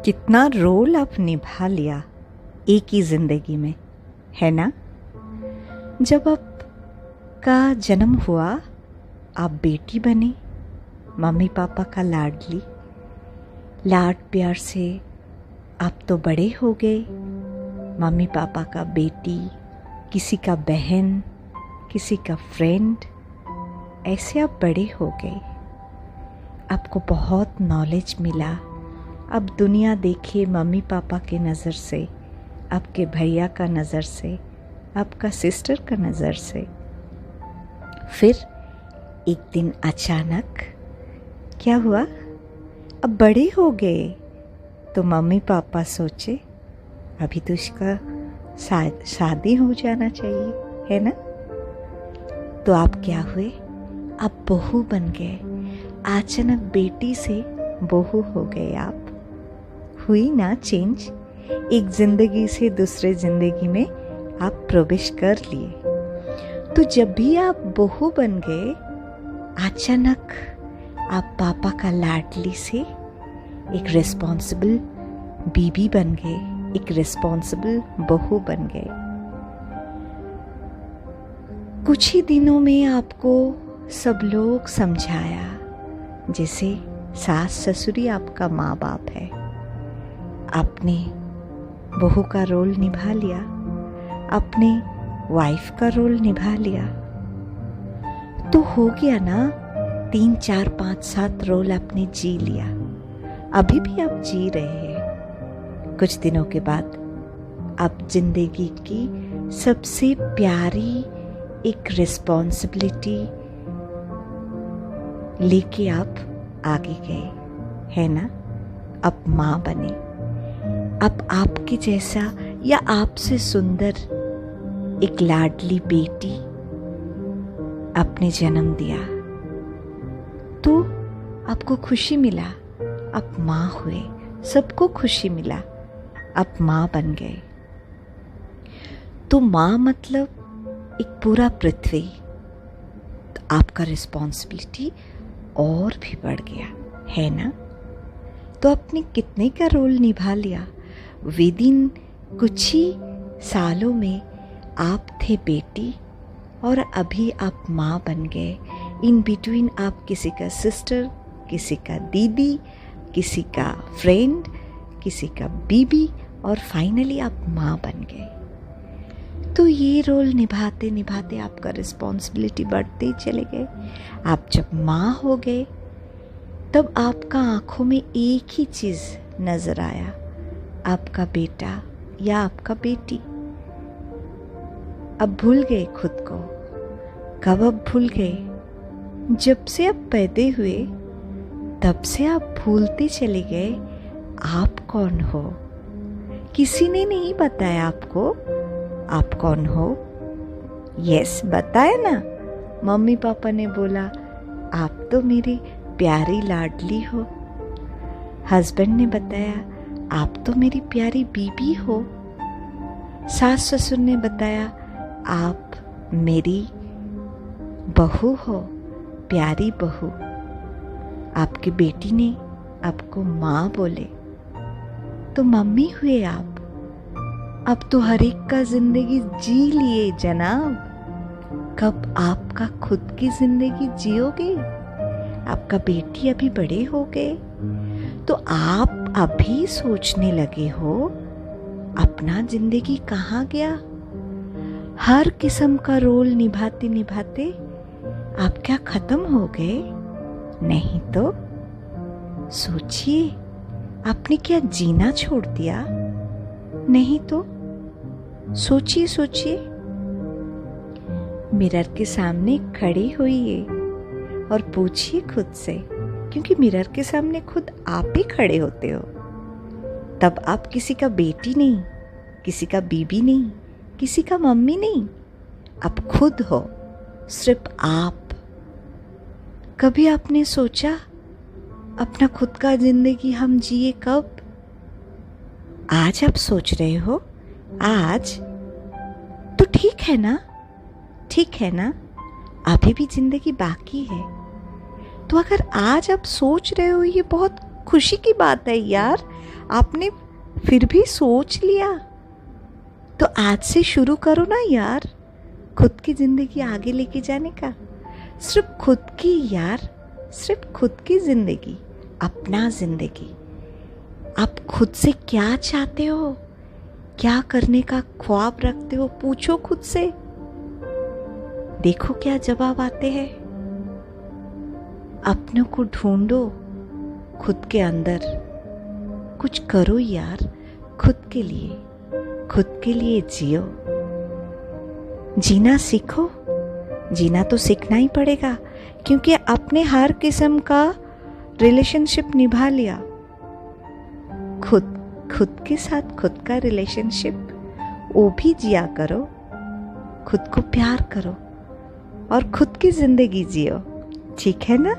कितना रोल आप निभा लिया एक ही जिंदगी में, है ना। जब आपका जन्म हुआ आप बेटी बनी, मम्मी पापा का लाडली, लाड प्यार से आप तो बड़े हो गए, मम्मी पापा का बेटी, किसी का बहन, किसी का फ्रेंड, ऐसे आप बड़े हो गए। आपको बहुत नॉलेज मिला। अब दुनिया देखे मम्मी पापा के नज़र से, आपके भैया का नज़र से, आपका सिस्टर का नज़र से। फिर एक दिन अचानक क्या हुआ, अब बड़े हो गए तो मम्मी पापा सोचे अभी तो इसका शादी हो जाना चाहिए, है ना। तो आप क्या हुए, आप बहू बन गए। अचानक बेटी से बहू हो गए आप। हुई ना चेंज, एक ज़िंदगी से दूसरे ज़िंदगी में आप प्रवेश कर लिए। तो जब भी आप बहू बन गए, अचानक आप पापा का लाडली से एक रिस्पॉन्सिबल बीबी बन गए, एक रिस्पॉन्सिबल बहू बन गए। कुछ ही दिनों में आपको सब लोग समझाया जैसे सास ससुरी आपका माँ बाप है। आपने बहू का रोल निभा लिया, अपने वाइफ का रोल निभा लिया। तो हो गया ना, 3 4 5 7 रोल आपने जी लिया। अभी भी आप जी रहे हैं। कुछ दिनों के बाद आप जिंदगी की सबसे प्यारी एक रिस्पॉन्सिबिलिटी लेके आप आगे गए, है ना। अब माँ बने। अब आपके जैसा या आपसे सुंदर एक लाडली बेटी आपने जन्म दिया तो आपको खुशी मिला, आप माँ हुए, सबको खुशी मिला, आप माँ बन गए। तो माँ मतलब एक पूरा पृथ्वी। तो आपका रिस्पॉन्सिबिलिटी और भी बढ़ गया, है ना। तो आपने कितने का रोल निभा लिया। विदिन कुछ ही सालों में आप थे बेटी और अभी आप माँ बन गए। इन बिटवीन आप किसी का सिस्टर, किसी का दीदी, किसी का फ्रेंड, किसी का बीबी और फाइनली आप माँ बन गए। तो ये रोल निभाते निभाते आपका रिस्पॉन्सिबिलिटी बढ़ते ही चले गए। आप जब माँ हो गए तब आपका आंखों में एक ही चीज़ नज़र आया, आपका बेटा या आपका बेटी। अब भूल गए खुद को। कब अब भूल गए, जब से आप पैदा हुए तब से आप भूलते चले गए आप कौन हो। किसी ने नहीं बताया आपको आप कौन हो। यस, बताया ना, मम्मी पापा ने बोला आप तो मेरी प्यारी लाडली हो। हस्बैंड ने बताया आप तो मेरी प्यारी बीबी हो। सास ससुर ने बताया आप मेरी बहू हो, प्यारी बहू। आपकी बेटी ने आपको माँ बोले तो मम्मी हुए आप। अब तो हर एक का जिंदगी जी लिए जनाब। कब आपका खुद की जिंदगी जियोगे। आपका बेटी अभी बड़े हो गए तो आप अभी सोचने लगे हो अपना जिंदगी कहाँ गया। हर किस्म का रोल निभाते निभाते आप क्या खत्म हो गए। नहीं तो सोचिए, आपने क्या जीना छोड़ दिया। नहीं तो सोचिए सोचिए। मिरर के सामने खड़ी होइए और पूछिए खुद से, क्योंकि मिरर के सामने खुद आप ही खड़े होते हो। तब आप किसी का बेटी नहीं, किसी का बीबी नहीं, किसी का मम्मी नहीं, आप खुद हो, सिर्फ आप। कभी आपने सोचा अपना खुद का जिंदगी हम जिए कब। आज आप सोच रहे हो, आज तो ठीक है ना, ठीक है ना, अभी भी जिंदगी बाकी है। तो अगर आज आप सोच रहे हो, ये बहुत खुशी की बात है यार। आपने फिर भी सोच लिया। तो आज से शुरू करो ना यार, खुद की जिंदगी आगे लेके जाने का। सिर्फ खुद की यार, सिर्फ खुद की जिंदगी, अपना जिंदगी। आप खुद से क्या चाहते हो, क्या करने का ख्वाब रखते हो, पूछो खुद से। देखो क्या जवाब आते हैं। अपनों को ढूंढो खुद के अंदर। कुछ करो यार खुद के लिए जियो। जीना सीखो। जीना तो सीखना ही पड़ेगा, क्योंकि आपने हर किस्म का रिलेशनशिप निभा लिया। खुद के साथ खुद का रिलेशनशिप वो भी जिया करो। खुद को प्यार करो और खुद की जिंदगी जियो। ठीक है ना?